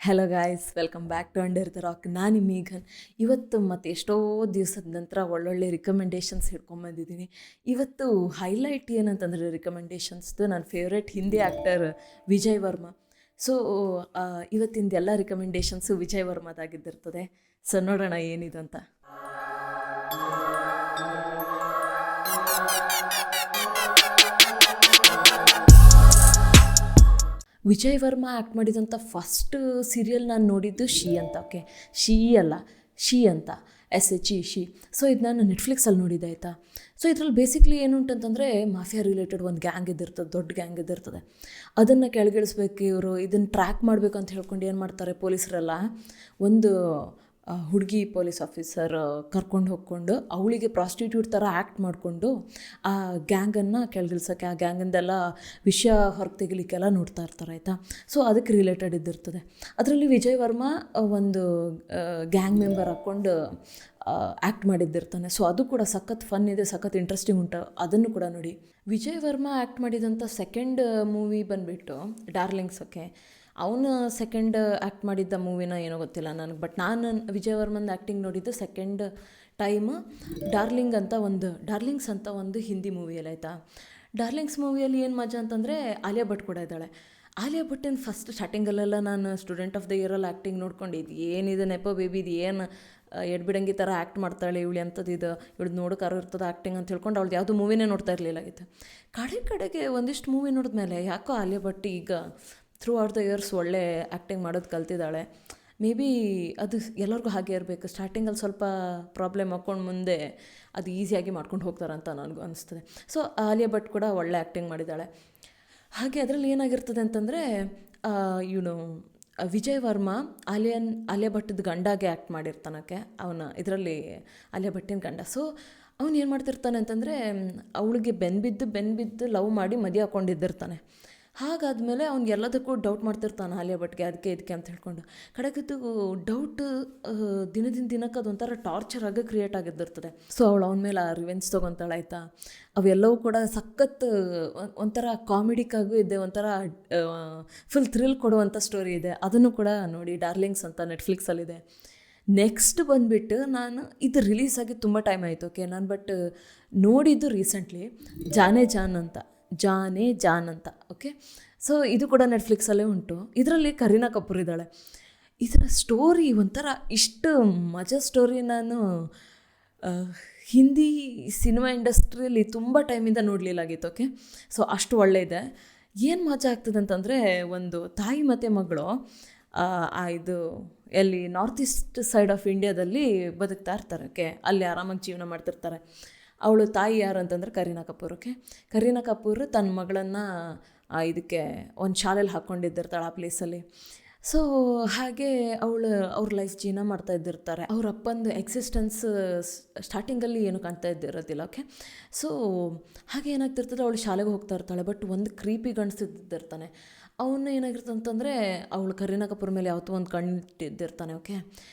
Hello guys, welcome back to under the rock. ನಾನು ಮೇಘನ್. ಇವತ್ತು ಮತ್ತು ಎಷ್ಟೋ ದಿವಸದ ನಂತರ ಒಳ್ಳೊಳ್ಳೆ ರಿಕಮೆಂಡೇಷನ್ಸ್ ಹಿಡ್ಕೊಂಬಂದಿದ್ದೀನಿ. ಇವತ್ತು ಹೈಲೈಟ್ ಏನಂತಂದರೆ ರಿಕಮೆಂಡೇಷನ್ಸ್ದು ನನ್ನ favourite Hindi actor Vijay Varma. So ಇವತ್ತಿಂದ ಎಲ್ಲ ರಿಕಮೆಂಡೇಷನ್ಸು ವಿಜಯ್ ವರ್ಮಾದಾಗಿದ್ದಿರ್ತದೆ. ಸೊ ನೋಡೋಣ ಏನಿದು ಅಂತ. ವಿಜಯ್ ವರ್ಮಾ ಆ್ಯಕ್ಟ್ ಮಾಡಿದಂಥ ಫಸ್ಟ್ ಸೀರಿಯಲ್ ನಾನು ನೋಡಿದ್ದು ಶಿ ಅಂತ. ಓಕೆ, ಶಿ ಅಂತ SHE. ಸೊ ಇದು ನಾನು ನೆಟ್ಫ್ಲಿಕ್ಸಲ್ಲಿ ನೋಡಿದ್ದೆ, ಆಯಿತಾ. ಸೊ ಇದರಲ್ಲಿ ಬೇಸಿಕ್ಲಿ ಏನುಂಟಂತಂದರೆ ಮಾಫಿಯಾ ರಿಲೇಟೆಡ್ ಒಂದು ಗ್ಯಾಂಗ್ ಇದ್ದಿರ್ತದೆ, ದೊಡ್ಡ ಗ್ಯಾಂಗ್ ಇದ್ದಿರ್ತದೆ. ಅದನ್ನು ಕೆಳಗಿಳಿಸ್ಬೇಕು ಇವರು, ಇದನ್ನು ಟ್ರ್ಯಾಕ್ ಮಾಡಬೇಕು ಅಂತ ಹೇಳ್ಕೊಂಡು ಏನು ಮಾಡ್ತಾರೆ ಪೊಲೀಸರೆಲ್ಲ, ಒಂದು ಹುಡುಗಿ ಪೊಲೀಸ್ ಆಫೀಸರ್ ಕರ್ಕೊಂಡು ಹೋಗ್ಕೊಂಡು ಅವಳಿಗೆ ಪ್ರಾಸ್ಟಿಟ್ಯೂಟ್ ಥರ ಆ್ಯಕ್ಟ್ ಮಾಡಿಕೊಂಡು ಆ ಗ್ಯಾಂಗನ್ನು ಕೆಳಗಿಳಿಸೋಕ್ಕೆ, ಆ ಗ್ಯಾಂಗಿಂದೆಲ್ಲ ವಿಷಯ ಹೊರಗೆ ತೆಗಿಲಿಕ್ಕೆಲ್ಲ ನೋಡ್ತಾ ಇರ್ತಾರೆ, ಆಯಿತಾ. ಸೊ ಅದಕ್ಕೆ ರಿಲೇಟೆಡ್ ಇದ್ದಿರ್ತದೆ. ಅದರಲ್ಲಿ ವಿಜಯ್ ವರ್ಮಾ ಒಂದು ಗ್ಯಾಂಗ್ ಮೆಂಬರ್ ಹಾಕ್ಕೊಂಡು ಆ್ಯಕ್ಟ್ ಮಾಡಿದ್ದಿರ್ತಾನೆ. ಸೊ ಅದು ಕೂಡ ಸಖತ್ ಫನ್ ಇದೆ, ಸಖತ್ ಇಂಟ್ರೆಸ್ಟಿಂಗ್ ಉಂಟು, ಅದನ್ನು ಕೂಡ ನೋಡಿ. ವಿಜಯ್ ವರ್ಮಾ ಆ್ಯಕ್ಟ್ ಮಾಡಿದಂಥ ಸೆಕೆಂಡ್ ಮೂವಿ ಬಂದುಬಿಟ್ಟು ಡಾರ್ಲಿಂಗ್ಸ್. ಓಕೆ, ಅವನು ಸೆಕೆಂಡ್ ಆ್ಯಕ್ಟ್ ಮಾಡಿದ್ದ ಮೂವಿನ ಏನೋ ಗೊತ್ತಿಲ್ಲ ನನಗೆ, ಬಟ್ ನಾನು ವಿಜಯ್ ವರ್ಮನ್ ಆ್ಯಕ್ಟಿಂಗ್ ನೋಡಿದ್ದು ಸೆಕೆಂಡ್ ಟೈಮ್ ಡಾರ್ಲಿಂಗ್ಸ್ ಅಂತ ಒಂದು ಹಿಂದಿ ಮೂವಿಯಲ್ಲಿ, ಆಯಿತಾ. ಡಾರ್ಲಿಂಗ್ಸ್ ಮೂವಿಯಲ್ಲಿ ಏನು ಮಜಾ ಅಂತಂದರೆ ಆಲಿಯಾ ಭಟ್ ಕೂಡ ಇದ್ದಾಳೆ. ಆಲಿಯಾ ಭಟ್ಟಿನ ಫಸ್ಟ್ ಸ್ಟಾರ್ಟಿಂಗಲ್ಲೆಲ್ಲ ನಾನು ಸ್ಟೂಡೆಂಟ್ ಆಫ್ ದ ಇಯರಲ್ಲಿ ಆ್ಯಕ್ಟಿಂಗ್ ನೋಡ್ಕೊಂಡಿದ್ದು, ಏನಿದೆ ನೆಪೋ ಬೇಬಿ, ಇದು ಏನು ಎಡ್ಬಿಡಂಗಿ ಥರ ಆ್ಯಕ್ಟ್ ಮಾಡ್ತಾಳೆ ಇವಳು, ಅಂಥದ್ದು ಇವಳು ನೋಡೋಕೆ ಇರ್ತದೆ ಆ್ಯಕ್ಟಿಂಗ್ ಅಂತ ಹೇಳ್ಕೊಂಡು ಅವಳು ಯಾವುದೋ ಮೂವಿನೇ ನೋಡ್ತಾ ಇರಲಿಲ್ಲ ಆಗಿತ್ತು. ಕಡೆಗೆ ಒಂದಿಷ್ಟು ಮೂವಿ ನೋಡಿದ್ಮೇಲೆ ಯಾಕೋ ಆಲಿಯಾ ಭಟ್ ಈಗ ಥ್ರೂ ಔಟ್ ದ ಇಯರ್ಸ್ ಒಳ್ಳೆ ಆ್ಯಕ್ಟಿಂಗ್ ಮಾಡೋದು ಕಲ್ತಿದ್ದಾಳೆ. ಮೇ ಬಿ ಅದು ಎಲ್ಲರಿಗೂ ಹಾಗೆ ಇರಬೇಕು, ಸ್ಟಾರ್ಟಿಂಗಲ್ಲಿ ಸ್ವಲ್ಪ ಪ್ರಾಬ್ಲಮ್ ಹಾಕ್ಕೊಂಡು ಮುಂದೆ ಅದು ಈಸಿಯಾಗಿ ಮಾಡ್ಕೊಂಡು ಹೋಗ್ತಾರಂತ ನನಗೂ ಅನಿಸ್ತದೆ. ಸೊ ಆಲಿಯಾ ಭಟ್ ಕೂಡ ಒಳ್ಳೆ ಆ್ಯಕ್ಟಿಂಗ್ ಮಾಡಿದ್ದಾಳೆ. ಹಾಗೆ ಅದರಲ್ಲಿ ಏನಾಗಿರ್ತದೆ ಅಂತಂದರೆ ಇವನು ವಿಜಯ್ ವರ್ಮಾ ಆಲಿಯಾ ಭಟ್ಟದ ಗಂಡಾಗೆ ಆ್ಯಕ್ಟ್ ಮಾಡಿರ್ತಾನಕ್ಕೆ, ಅವನ ಇದರಲ್ಲಿ ಆಲಿಯಾ ಭಟ್ಟಿನ ಗಂಡ. ಸೊ ಅವ್ನು ಏನು ಮಾಡ್ತಿರ್ತಾನೆ ಅಂತಂದರೆ ಅವಳಿಗೆ ಬೆನ್ಬಿದ್ದು ಲವ್ ಮಾಡಿ ಮದುವೆ ಹಾಕ್ಕೊಂಡಿದ್ದಿರ್ತಾನೆ. ಹಾಗಾದಮೇಲೆ ಅವ್ನಿಗೆ ಎಲ್ಲದಕ್ಕೂ ಡೌಟ್ ಮಾಡ್ತಿರ್ತಾನೆ ಆಲಿಯಾ ಭಟ್ಗೆ, ಇದಕ್ಕೆ ಅಂತ ಹೇಳ್ಕೊಂಡು. ಕಡೆಗಿದ್ದು ಡೌಟ್ ದಿನಕ್ಕೆ ಅದೊಂಥರ ಟಾರ್ಚರ್ ಆಗಿ ಕ್ರಿಯೇಟ್ ಆಗಿದ್ದಿರ್ತದೆ. ಸೊ ಅವಳು ಅವನ ಮೇಲೆ ರಿವೆಂಜ್ ತೊಗೊತಾಳೆ, ಆಯಿತಾ. ಅವೆಲ್ಲವೂ ಕೂಡ ಸಖತ್ ಒಂಥರ ಕಾಮಿಡಿಕ್ಕಾಗೂ ಇದೆ, ಒಂಥರ ಫುಲ್ ಥ್ರಿಲ್ ಕೊಡುವಂಥ ಸ್ಟೋರಿ ಇದೆ. ಅದನ್ನು ಕೂಡ ನೋಡಿ, ಡಾರ್ಲಿಂಗ್ಸ್ ಅಂತ ನೆಟ್ಫ್ಲಿಕ್ಸಲ್ಲಿದೆ. ನೆಕ್ಸ್ಟ್ ಬಂದುಬಿಟ್ಟು ನಾನು ಇದು ರಿಲೀಸ್ ಆಗಿ ತುಂಬ ಟೈಮ್ ಆಯಿತು, ಓಕೆ. ನಾನು ಬಟ್ ನೋಡಿದ್ದು ರೀಸೆಂಟ್ಲಿ ಜಾನೆ ಜಾನ್ ಅಂತ, ಓಕೆ. ಸೊ ಇದು ಕೂಡ ನೆಟ್ಫ್ಲಿಕ್ಸಲ್ಲೇ ಉಂಟು. ಇದರಲ್ಲಿ ಕರೀನಾ ಕಪೂರ್ ಇದ್ದಾಳೆ. ಇದರ ಸ್ಟೋರಿ ಒಂಥರ ಇಷ್ಟು ಮಜಾ ಸ್ಟೋರಿ ನಾನು ಹಿಂದಿ ಸಿನಿಮಾ ಇಂಡಸ್ಟ್ರಿಯಲ್ಲಿ ತುಂಬ ಟೈಮಿಂದ ನೋಡಲಿಲ್ಲಾಗಿತ್ತು, ಓಕೆ. ಸೊ ಅಷ್ಟು ಒಳ್ಳೆಯದೆ. ಏನು ಮಜಾ ಆಗ್ತದೆ ಅಂತಂದರೆ, ಒಂದು ತಾಯಿ ಮತ್ತು ಮಗಳು ಇದು ಎಲ್ಲಿ ನಾರ್ತ್ ಈಸ್ಟ್ ಸೈಡ್ ಆಫ್ ಇಂಡಿಯಾದಲ್ಲಿ ಬದುಕ್ತಾ ಇರ್ತಾರೆ, ಓಕೆ. ಅಲ್ಲಿ ಆರಾಮಾಗಿ ಜೀವನ ಮಾಡ್ತಿರ್ತಾರೆ. ಅವಳು ತಾಯಿ ಯಾರು ಅಂತಂದರೆ ಕರೀನಾ ಕಪೂರ್, ಓಕೆ. ಕರೀನಾ ಕಪೂರ್ ತನ್ನ ಮಗಳನ್ನು ಇದಕ್ಕೆ ಒಂದು ಶಾಲೆಯಲ್ಲಿ ಹಾಕ್ಕೊಂಡಿದ್ದಿರ್ತಾಳೆ ಆ ಪ್ಲೇಸಲ್ಲಿ. ಸೊ ಹಾಗೆ ಅವ್ರ ಲೈಫ್ ಜೀವನ ಮಾಡ್ತಾ ಇದ್ದಿರ್ತಾರೆ. ಅವ್ರ ಅಪ್ಪಂದು ಎಕ್ಸಿಸ್ಟೆನ್ಸ್ ಸ್ಟಾರ್ಟಿಂಗಲ್ಲಿ ಏನು ಕಾಣ್ತಾ ಇದ್ದಿರೋದಿಲ್ಲ, ಓಕೆ. ಸೊ ಹಾಗೆ ಏನಾಗ್ತಿರ್ತದೆ, ಅವಳು ಶಾಲೆಗೆ ಹೋಗ್ತಾ ಇರ್ತಾಳೆ, ಬಟ್ ಒಂದು ಕ್ರೀಪಿ ಗಂಡಸಿದ್ದಿರ್ತಾನೆ. ಅವನು ಏನಾಗಿರ್ತದೆ ಅಂತಂದರೆ ಅವಳು ಕರೀನಾ ಕಪೂರ್ ಮೇಲೆ ಯಾವತ್ತೂ ಒಂದು ಕಣ್ಣಿಟ್ಟಿದ್ದಿರ್ತಾನೆ, ಓಕೆ.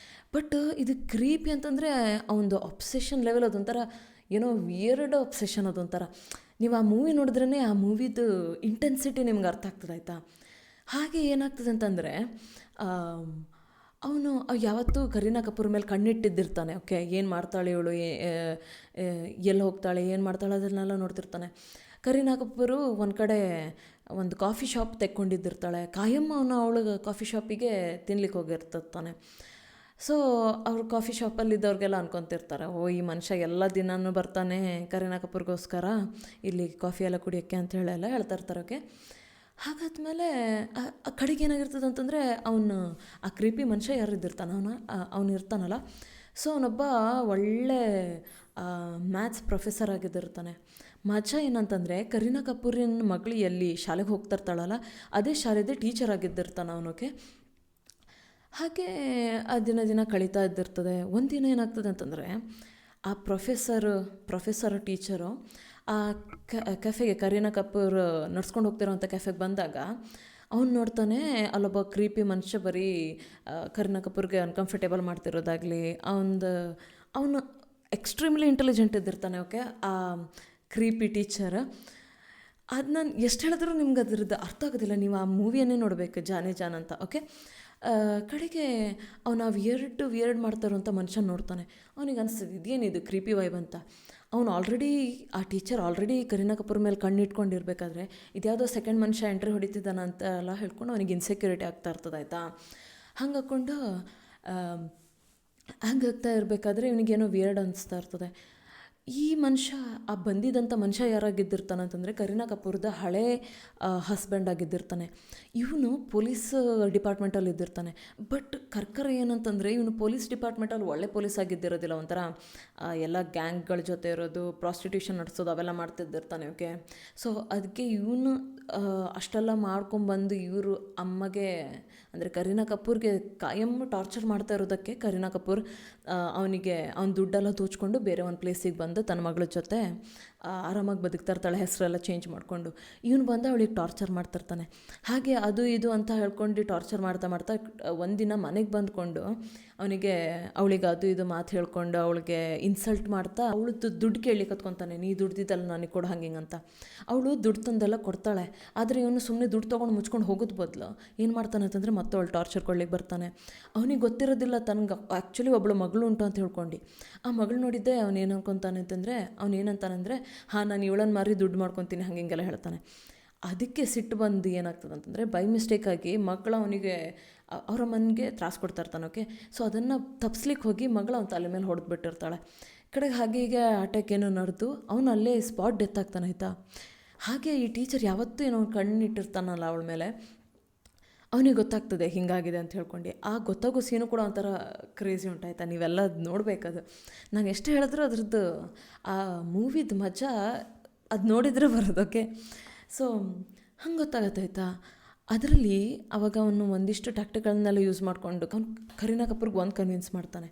ಬಟ್ ಇದು ಕ್ರೀಪಿ ಅಂತಂದರೆ ಅವನದು ಅಬ್ಸೆಷನ್ ಲೆವೆಲ್ ಅದೊಂಥರ ಏನೋ ವಿಯರ್ಡ್ ಅಬ್ಸೆಷನ್, ಅದೊಂಥರ. ನೀವು ಆ ಮೂವಿ ನೋಡಿದ್ರೇ ಆ ಮೂವಿದು ಇಂಟೆನ್ಸಿಟಿ ನಿಮ್ಗೆ ಅರ್ಥ ಆಗ್ತದೆ, ಆಯಿತಾ. ಹಾಗೆ ಏನಾಗ್ತದೆ ಅಂತಂದರೆ ಅವನು ಯಾವತ್ತೂ ಕರೀನಾ ಕಪೂರ್ ಮೇಲೆ ಕಣ್ಣಿಟ್ಟಿದ್ದಿರ್ತಾನೆ, ಓಕೆ. ಏನು ಮಾಡ್ತಾಳೆ ಇವಳು, ಎಲ್ಲಿ ಹೋಗ್ತಾಳೆ, ಏನು ಮಾಡ್ತಾಳೆ, ಅದನ್ನೆಲ್ಲ ನೋಡ್ತಿರ್ತಾನೆ. ಕರೀನಾ ಕಪೂರು ಒಂದು ಕಡೆ ಒಂದು ಕಾಫಿ ಶಾಪ್ ತೆಕ್ಕೊಂಡಿದ್ದಿರ್ತಾಳೆ. ಕಾಯಮ್ಮ ಅವಳು ಕಾಫಿ ಶಾಪಿಗೆ ತಿನ್ಲಿಕ್ಕೆ ಹೋಗಿರ್ತಿರ್ತಾನೆ. ಸೊ ಅವ್ರ ಕಾಫಿ ಶಾಪಲ್ಲಿದ್ದವ್ರಿಗೆಲ್ಲ ಅನ್ಕೊತಿರ್ತಾರೆ, ಈ ಮನುಷ್ಯ ಎಲ್ಲ ದಿನವೂ ಬರ್ತಾನೆ ಕರೀನಾ ಕಪೂರ್ಗೋಸ್ಕರ ಇಲ್ಲಿ ಕಾಫಿ ಎಲ್ಲ ಕುಡಿಯೋಕ್ಕೆ ಅಂತ ಹೇಳೆಲ್ಲ ಹೇಳ್ತಾ ಇರ್ತಾರೆ, ಓಕೆ. ಹಾಗಾದ್ಮೇಲೆ ಕಡೆಗೆ ಏನಾಗಿರ್ತದೆ ಅಂತಂದರೆ ಆ ಕ್ರೀಪಿ ಮನುಷ್ಯ ಯಾರು ಇದ್ದಿರ್ತಾನೆ, ಅವನು ಇರ್ತಾನಲ್ಲ. ಸೊ ಅವನೊಬ್ಬ ಒಳ್ಳೆ ಮ್ಯಾಥ್ಸ್ ಪ್ರೊಫೆಸರ್ ಆಗಿದ್ದಿರ್ತಾನೆ. ಮಜಾ ಏನಂತಂದರೆ ಕರೀನಾ ಕಪೂರಿನ ಮಗಳು ಎಲ್ಲಿ ಶಾಲೆಗೆ ಹೋಗ್ತಾ ಇರ್ತಾಳಲ್ಲ, ಅದೇ ಶಾಲೆದೇ ಟೀಚರ್ ಆಗಿದ್ದಿರ್ತಾನೆ ಅವನು, ಓಕೆ. ಹಾಗೆ ಆ ದಿನ ಕಳೀತಾ ಇದ್ದಿರ್ತದೆ. ಒಂದಿನ ಏನಾಗ್ತದೆ ಅಂತಂದರೆ ಆ ಪ್ರೊಫೆಸರ್ ಟೀಚರು ಆ ಕೆಫೆಗೆ, ಕರೀನಾ ಕಪೂರ್ ನಡ್ಸ್ಕೊಂಡು ಹೋಗ್ತಿರೋವಂಥ ಕೆಫೆಗೆ ಬಂದಾಗ ಅವ್ನು ನೋಡ್ತಾನೆ, ಅಲ್ಲೊಬ್ಬ ಕ್ರೀಪಿ ಮನುಷ್ಯ ಬರೀ ಕರೀನಾ ಕಪೂರ್ಗೆ ಅನ್ಕಂಫರ್ಟೇಬಲ್ ಮಾಡ್ತಿರೋದಾಗಲಿ, ಅವನು ಎಕ್ಸ್ಟ್ರೀಮ್ಲಿ ಇಂಟೆಲಿಜೆಂಟ್ ಇದ್ದಿರ್ತಾನೆ, ಓಕೆ. ಆ ಕ್ರೀಪಿ ಟೀಚರ್ ಅದು ನಾನು ಎಷ್ಟು ಹೇಳಿದ್ರೂ ನಿಮ್ಗೆ ಅದ್ರದ್ದು ಅರ್ಥ ಆಗೋದಿಲ್ಲ, ನೀವು ಆ ಮೂವಿಯನ್ನೇ ನೋಡಬೇಕು, ಜಾನೆ ಜಾನ್ ಅಂತ, ಓಕೆ. ಕಡೆಗೆ ಅವನು ಆ ವಿಯರ್ಡ್ ಮಾಡ್ತಾರಂಥ ಮನುಷ್ಯ ನೋಡ್ತಾನೆ. ಅವನಿಗೆ ಅನಿಸ್ತದೆ ಇದೇನಿದು ಕ್ರೀಪಿ ವೈಬ್ ಅಂತ. ಅವನು ಆ ಟೀಚರ್ ಆಲ್ರೆಡಿ ಕರೀನಾ ಕಪೂರ್ ಮೇಲೆ ಕಣ್ಣಿಟ್ಕೊಂಡಿರ್ಬೇಕಾದ್ರೆ ಇದ್ಯಾವುದೋ ಸೆಕೆಂಡ್ ಮನುಷ್ಯ ಎಂಟ್ರಿ ಹೊಡಿತಿದ್ದಾನ ಅಂತ ಎಲ್ಲ ಹೇಳ್ಕೊಂಡು ಅವನಿಗೆ ಇನ್ಸೆಕ್ಯೂರಿಟಿ ಆಗ್ತಾ ಇರ್ತದೆ ಆಯಿತಾ. ಹಂಗೆ ಹಾಕ್ಕೊಂಡು ಹಂಗೆ ಆಗ್ತಾ ಇರಬೇಕಾದ್ರೆ ಇವನಿಗೇನೋ ವಿಯರ್ಡ್ ಅನಿಸ್ತಾ ಇರ್ತದೆ. ಈ ಮನುಷ್ಯ ಬಂದಿದ್ದಂಥ ಮನುಷ್ಯ ಯಾರಾಗಿದ್ದಿರ್ತಾನೆ ಅಂತಂದರೆ ಕರೀನಾ ಕಪೂರ್ದ ಹಳೇ ಹಸ್ಬೆಂಡ್ ಆಗಿದ್ದಿರ್ತಾನೆ. ಇವನು ಪೊಲೀಸ್ ಡಿಪಾರ್ಟ್ಮೆಂಟಲ್ಲಿ ಇದ್ದಿರ್ತಾನೆ. ಬಟ್ ಕರ್ಕರ ಏನಂತಂದರೆ ಇವನು ಪೊಲೀಸ್ ಡಿಪಾರ್ಟ್ಮೆಂಟಲ್ಲಿ ಒಳ್ಳೆ ಪೊಲೀಸ್ ಆಗಿದ್ದಿರೋದಿಲ್ಲ, ಒಂಥರ ಎಲ್ಲ ಗ್ಯಾಂಗ್ಗಳ ಜೊತೆ ಇರೋದು, ಪ್ರಾಸ್ಟಿಟ್ಯೂಷನ್ ನಡೆಸೋದು ಅವೆಲ್ಲ ಮಾಡ್ತಿದ್ದಿರ್ತಾನೆ. ಓಕೆ, ಸೊ ಅದಕ್ಕೆ ಇವನು ಅಷ್ಟೆಲ್ಲ ಮಾಡ್ಕೊಂಬಂದು ಇವರು ಅಮ್ಮಗೆ ಅಂದರೆ ಕರೀನಾ ಕಪೂರ್ಗೆ ಕಾಯಂ ಟಾರ್ಚರ್ ಮಾಡ್ತಾ ಇರೋದಕ್ಕೆ ಕರೀನಾ ಕಪೂರ್ ಅವ್ನ ದುಡ್ಡೆಲ್ಲ ದೋಚ್ಕೊಂಡು ಬೇರೆ ಒಂದು ಪ್ಲೇಸಿಗೆ ಬಂದು ತನ್ನ ಮಗಳ ಜೊತೆ ಆರಾಮಾಗಿ ಬದುಕ್ತಾ ಇರ್ತಾಳೆ, ಹೆಸರೆಲ್ಲ ಚೇಂಜ್ ಮಾಡಿಕೊಂಡು. ಇವನು ಬಂದು ಅವಳಿಗೆ ಟಾರ್ಚರ್ ಮಾಡ್ತಿರ್ತಾನೆ. ಹಾಗೆ ಅದು ಇದು ಅಂತ ಹೇಳ್ಕೊಂಡು ಟಾರ್ಚರ್ ಮಾಡ್ತಾ ಒಂದಿನ ಮನೆಗೆ ಬಂದ್ಕೊಂಡು ಅವಳಿಗೆ ಅದು ಇದು ಮಾತು ಹೇಳ್ಕೊಂಡು ಅವಳಿಗೆ ಇನ್ಸಲ್ಟ್ ಮಾಡ್ತಾ ಅವಳದ್ದು ದುಡ್ಡು ಕೇಳಲಿಕ್ಕೆ ಕತ್ಕೊತಾನೆ. ನೀ ದುಡ್ದಿದ್ದಲ್ಲ ನನಗೆ ಕೊಡು ಹಂಗಿಂಗೆ ಅಂತ. ಅವಳು ದುಡ್ಡು ತಂದೆಲ್ಲ ಕೊಡ್ತಾಳೆ. ಆದರೆ ಇವನು ಸುಮ್ಮನೆ ದುಡ್ಡು ತೊಗೊಂಡು ಮುಚ್ಕೊಂಡು ಹೋಗೋದು ಬದಲು ಏನು ಮಾಡ್ತಾನೆ ಅಂತಂದರೆ ಮತ್ತೆ ಅವಳು ಟಾರ್ಚರ್ ಕೊಡ್ಲಿಕ್ಕೆ ಬರ್ತಾನೆ. ಅವನಿಗೆ ಗೊತ್ತಿರೋದಿಲ್ಲ ತನಗೆ ಆ್ಯಕ್ಚುಲಿ ಒಬ್ಬಳು ಮಗಳು ಉಂಟು ಅಂತ ಹೇಳ್ಕೊಂಡು. ಆ ಮಗಳು ನೋಡಿದ್ದೆ ಅವನೇನು ಅನ್ಕೊತಾನೆ ಅಂತಂದರೆ ಅವನೇನಂತಾನಂದರೆ ನಾನು ಇವಳನ್ನು ಮಾರಿ ದುಡ್ಡು ಮಾಡ್ಕೊತೀನಿ ಹಂಗೆಲ್ಲ ಹೇಳ್ತಾನೆ. ಅದಕ್ಕೆ ಸಿಟ್ಟು ಬಂದು ಏನಾಗ್ತದೆ ಅಂತಂದರೆ ಬೈ ಮಿಸ್ಟೇಕಾಗಿ ಮಕ್ಕಳು ಅವನಿಗೆ ಅವರ ಮನೆಗೆ ತ್ರಾಸು ಕೊಡ್ತಾ ಇರ್ತಾನೆ. ಓಕೆ, ಸೊ ಅದನ್ನು ತಪ್ಸ್ಲಿಕ್ಕೆ ಹೋಗಿ ಮಗಳು ಅವನ ತಲೆ ಮೇಲೆ ಹೊಡೆದ್ಬಿಟ್ಟಿರ್ತಾಳೆ. ಕಡೆಗೆ ಹಾಗೆ ಹೀಗೆ ಅಟ್ಯಾಕ್ ಏನೋ ನಡೆದು ಅವನು ಅಲ್ಲೇ ಸ್ಪಾಟ್ ಡೆತ್ ಆಗ್ತಾನೆ ಆಯಿತಾ. ಹಾಗೆ ಈ ಟೀಚರ್ ಯಾವತ್ತೂ ಏನೋ ಕಣ್ಣಿಟ್ಟಿರ್ತಾನಲ್ಲ ಅವಳ ಮೇಲೆ, ಅವನಿಗೆ ಗೊತ್ತಾಗ್ತದೆ ಹಿಂಗಾಗಿದೆ ಅಂತ ಹೇಳ್ಕೊಂಡು. ಆ ಗೊತ್ತಾಗೋ ಸೀನು ಕೂಡ ಒಂಥರ ಕ್ರೇಜಿ ಉಂಟಾಯ್ತಾ. ನೀವೆಲ್ಲ ನೋಡಬೇಕದು. ನಾನು ಎಷ್ಟು ಹೇಳಿದ್ರೂ ಅದ್ರದ್ದು ಆ ಮೂವಿದು ಮಜಾ ಅದು ನೋಡಿದರೆ ಬರೋದು. ಓಕೆ, ಸೊ ಹಂಗೆ ಗೊತ್ತಾಗತ್ತಾಯ್ತಾ. ಅದರಲ್ಲಿ ಅವಾಗ ಅವನು ಒಂದಿಷ್ಟು ಟ್ಯಾಕ್ಟಿಕ್ಗಳನ್ನೆಲ್ಲ ಯೂಸ್ ಮಾಡಿಕೊಂಡು ಕರೀನಾ ಕಪೂರ್ಗೆ ಒಂದು ಕನ್ವಿನ್ಸ್ ಮಾಡ್ತಾನೆ.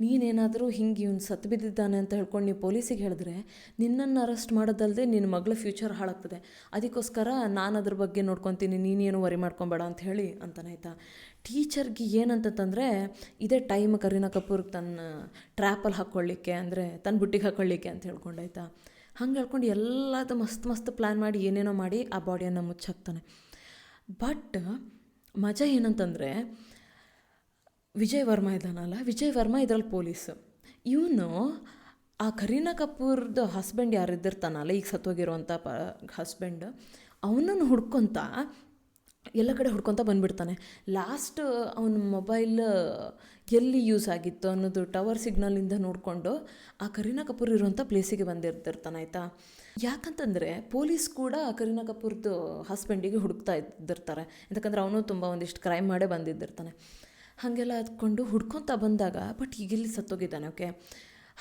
ನೀನೇನಾದರೂ ಹಿಂಗೆ ಇವ್ನು ಸತ್ತು ಬಿದ್ದಿದ್ದಾನೆ ಅಂತ ಹೇಳ್ಕೊಂಡು ನೀವು ಪೊಲೀಸಿಗೆ ಹೇಳಿದ್ರೆ ನಿನ್ನನ್ನು ಅರೆಸ್ಟ್ ಮಾಡೋದಲ್ಲದೆ ನಿನ್ನ ಮಗಳ ಫ್ಯೂಚರ್ ಹಾಳಾಗ್ತದೆ. ಅದಕ್ಕೋಸ್ಕರ ನಾನು ಅದ್ರ ಬಗ್ಗೆ ನೋಡ್ಕೊತೀನಿ, ನೀನೇನು ವರಿ ಮಾಡ್ಕೊಬೇಡ ಅಂತ ಹೇಳಿ ಅಂತಾನೆ ಆಯಿತಾ. ಟೀಚರ್ಗೆ ಏನಂತಂದರೆ ಇದೇ ಟೈಮ್ ಕರೀನಾ ಕಪೂರ್ ತನ್ನ ಟ್ರ್ಯಾಪಲ್ಲಿ ಹಾಕ್ಕೊಳ್ಳಿಕ್ಕೆ, ಅಂದರೆ ತನ್ನ ಬುಟ್ಟಿಗೆ ಹಾಕ್ಕೊಳ್ಳಿಕ್ಕೆ ಅಂತ ಹೇಳ್ಕೊಂಡಾಯ್ತಾ. ಹಂಗೆ ಹೇಳ್ಕೊಂಡು ಎಲ್ಲದು ಮಸ್ತ್ ಪ್ಲ್ಯಾನ್ ಮಾಡಿ ಏನೇನೋ ಮಾಡಿ ಆ ಬಾಡಿಯನ್ನು ಮುಚ್ಚಾಕ್ತಾನೆ. ಬಟ್ ಮಜಾ ಏನಂತಂದರೆ ವಿಜಯ್ ವರ್ಮಾ ಇದ್ದಾನಲ್ಲ, ವಿಜಯ್ ವರ್ಮಾ ಇದರಲ್ಲಿ ಪೊಲೀಸು. ಇವನು ಆ ಕರೀನಾ ಕಪೂರ್ದು ಹಸ್ಬೆಂಡ್ ಯಾರಿದ್ದಿರ್ತಾನಲ್ಲ, ಈಗ ಸತ್ತೋಗಿರೋವಂಥ ಹಸ್ಬೆಂಡ್, ಅವನನ್ನು ಹುಡ್ಕೊತ ಎಲ್ಲ ಕಡೆ ಹುಡ್ಕೊತ ಬಂದುಬಿಡ್ತಾನೆ. ಲಾಸ್ಟ್ ಅವನ ಮೊಬೈಲ್ ಎಲ್ಲಿ ಯೂಸ್ ಆಗಿತ್ತು ಅನ್ನೋದು ಟವರ್ ಸಿಗ್ನಲಿಂದ ನೋಡಿಕೊಂಡು ಆ ಕರೀನಾ ಕಪೂರ್ ಇರುವಂಥ ಪ್ಲೇಸಿಗೆ ಬಂದಿರ್ತಾನೆ ಆಯಿತಾ. ಯಾಕಂತಂದರೆ ಪೊಲೀಸ್ ಕೂಡ ಕರೀನಾ ಕಪೂರ್ದು ಹಸ್ಬೆಂಡಿಗೆ ಹುಡುಕ್ತಾ ಇದ್ದಿರ್ತಾರೆ, ಯಾಕಂದರೆ ಅವನು ತುಂಬ ಒಂದಿಷ್ಟು ಕ್ರೈಮ್ ಮಾಡೇ ಬಂದಿದ್ದಿರ್ತಾನೆ. ಹಾಗೆಲ್ಲ ಹತ್ಕೊಂಡು ಹುಡ್ಕೊತ ಬಂದಾಗ ಬಟ್ ಈಗಿಲ್ಲಿ ಸತ್ತೋಗಿದ್ದಾನೆ. ಓಕೆ,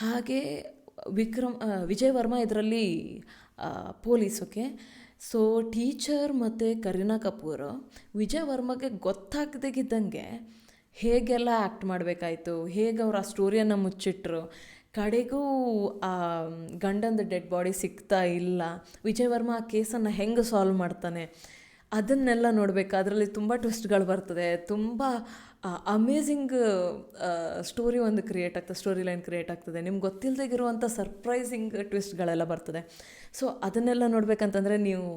ಹಾಗೆ ವಿಜಯ್ ವರ್ಮಾ ಇದರಲ್ಲಿ ಪೊಲೀಸ್. ಓಕೆ, ಸೊ ಟೀಚರ್ ಮತ್ತು ಕರೀನಾ ಕಪೂರ್ ವಿಜಯ್ ವರ್ಮಗೆ ಗೊತ್ತಾಗದಾಗಿದ್ದಂಗೆ ಹೇಗೆಲ್ಲ ಆ್ಯಕ್ಟ್ ಮಾಡಬೇಕಾಯ್ತು, ಹೇಗೆ ಅವ್ರು ಆ ಸ್ಟೋರಿಯನ್ನು ಮುಚ್ಚಿಟ್ರು, ಕಡೆಗೂ ಆ ಗಂಡಂದು ಡೆಡ್ ಬಾಡಿ ಸಿಗ್ತಾ ಇಲ್ಲ, ವಿಜಯ್ ವರ್ಮಾ ಆ ಕೇಸನ್ನು ಹೆಂಗೆ ಸಾಲ್ವ್ ಮಾಡ್ತಾನೆ, ಅದನ್ನೆಲ್ಲ ನೋಡಬೇಕು. ಅದರಲ್ಲಿ ತುಂಬ ಟ್ವಿಸ್ಟ್ಗಳು ಬರ್ತದೆ. ತುಂಬ ಅಮೇಝಿಂಗ್ ಸ್ಟೋರಿ ಒಂದು ಸ್ಟೋರಿ ಲೈನ್ ಕ್ರಿಯೇಟ್ ಆಗ್ತದೆ. ನಿಮ್ಗೆ ಗೊತ್ತಿಲ್ಲದಾಗಿರುವಂಥ ಸರ್ಪ್ರೈಸಿಂಗ್ ಟ್ವಿಸ್ಟ್ಗಳೆಲ್ಲ ಬರ್ತದೆ. ಸೊ ಅದನ್ನೆಲ್ಲ ನೋಡಬೇಕಂತಂದರೆ ನೀವು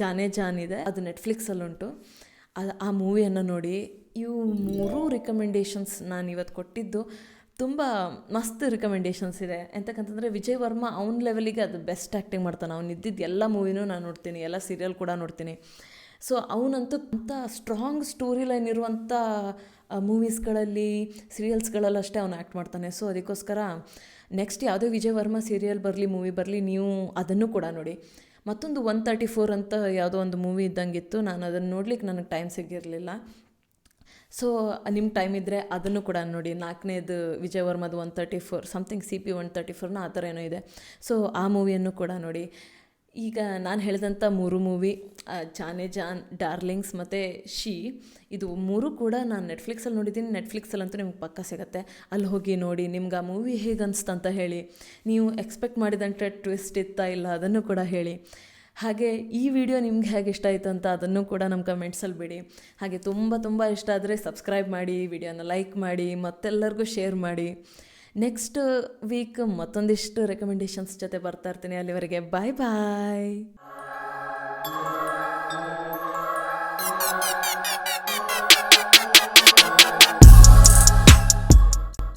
ಜಾನೇ ಜಾನ್ ಇದೆ, ಅದು ನೆಟ್ಫ್ಲಿಕ್ಸಲ್ಲುಂಟು. ಆ ಮೂವಿಯನ್ನು ನೋಡಿ. ಇವು 3 ರಿಕಮೆಂಡೇಷನ್ಸ್ ನಾನು ಇವತ್ತು ಕೊಟ್ಟಿದ್ದು ತುಂಬ ಮಸ್ತ್ ರಿಕಮೆಂಡೇಷನ್ಸ್ ಇದೆ. ಎಂತಕ್ಕಂತಂದರೆ ವಿಜಯ್ ವರ್ಮಾ ಅವ್ನ ಲೆವೆಲಿಗೆ ಅದು ಬೆಸ್ಟ್ ಆ್ಯಕ್ಟಿಂಗ್ ಮಾಡ್ತಾನೆ. ಅವ್ನು ಇದ್ದಿದ್ದು ಎಲ್ಲ ಮೂವಿನೂ ನಾನು ನೋಡ್ತೀನಿ, ಎಲ್ಲ ಸೀರಿಯಲ್ ಕೂಡ ನೋಡ್ತೀನಿ. ಸೊ ಅವನಂತೂ ಅಂಥ ಸ್ಟ್ರಾಂಗ್ ಸ್ಟೋರಿ ಲೈನ್ ಇರುವಂಥ ಮೂವೀಸ್ಗಳಲ್ಲಿ, ಸೀರಿಯಲ್ಸ್ಗಳಲ್ಲಿ ಅಷ್ಟೇ ಅವ್ನು ಆ್ಯಕ್ಟ್ ಮಾಡ್ತಾನೆ. ಸೊ ಅದಕ್ಕೋಸ್ಕರ ನೆಕ್ಸ್ಟ್ ಯಾವುದೇ ವಿಜಯ್ ವರ್ಮಾ ಸೀರಿಯಲ್ ಬರಲಿ, ಮೂವಿ ಬರಲಿ, ನೀವು ಅದನ್ನು ಕೂಡ ನೋಡಿ. ಮತ್ತೊಂದು 134 ಅಂತ ಯಾವುದೋ ಒಂದು ಮೂವಿ ಇದ್ದಂಗಿತ್ತು, ನಾನು ಅದನ್ನು ನೋಡ್ಲಿಕ್ಕೆ ನನಗೆ ಟೈಮ್ ಸಿಗಿರಲಿಲ್ಲ. ಸೊ ನಿಮ್ಮ ಟೈಮ್ ಇದ್ದರೆ ಅದನ್ನು ಕೂಡ ನೋಡಿ. 4ನೇದು ವಿಜಯ್ ವರ್ಮದು 134 ಸಮಥಿಂಗ್ CP 134 ಆ ಥರ ಏನೋ ಇದೆ. ಸೊ ಆ ಮೂವಿಯನ್ನು ಕೂಡ ನೋಡಿ. ಈಗ ನಾನು ಹೇಳಿದಂಥ 3 ಮೂವಿ, ಜಾನೇ ಜಾನ್, ಡಾರ್ಲಿಂಗ್ಸ್ ಮತ್ತು ಶಿ, ಇದು 3 ಕೂಡ ನಾನು ನೆಟ್ಫ್ಲಿಕ್ಸಲ್ಲಿ ನೋಡಿದ್ದೀನಿ. ನೆಟ್ಫ್ಲಿಕ್ಸಲ್ಲಂತೂ ನಿಮ್ಗೆ ಪಕ್ಕ ಸಿಗುತ್ತೆ, ಅಲ್ಲಿ ಹೋಗಿ ನೋಡಿ. ನಿಮ್ಗೆ ಆ ಮೂವಿ ಹೇಗೆ ಅನಿಸ್ತಂತ ಹೇಳಿ. ನೀವು ಎಕ್ಸ್ಪೆಕ್ಟ್ ಮಾಡಿದಂತೆ ಟ್ವಿಸ್ಟ್ ಇತ್ತಾ ಇಲ್ಲ ಅದನ್ನು ಕೂಡ ಹೇಳಿ. ಹಾಗೆ ಈ ವಿಡಿಯೋ ನಿಮ್ಗೆ ಹೇಗೆ ಇಷ್ಟ ಆಯಿತು ಅಂತ ಅದನ್ನು ಕೂಡ ನಮ್ಮ ಕಮೆಂಟ್ಸಲ್ಲಿ ಬಿಡಿ. ಹಾಗೆ ತುಂಬ ಇಷ್ಟ ಆದರೆ ಸಬ್ಸ್ಕ್ರೈಬ್ ಮಾಡಿ, ವಿಡಿಯೋನ ಲೈಕ್ ಮಾಡಿ, ಮತ್ತೆಲ್ಲರಿಗೂ ಶೇರ್ ಮಾಡಿ. ನೆಕ್ಸ್ಟ್ ವೀಕ್ ಮತ್ತೊಂದಿಷ್ಟು ರೆಕಮೆಂಡೇಷನ್ಸ್ ಜೊತೆ ಬರ್ತಾ ಇರ್ತೀನಿ. ಅಲ್ಲಿವರೆಗೆ ಬಾಯ್.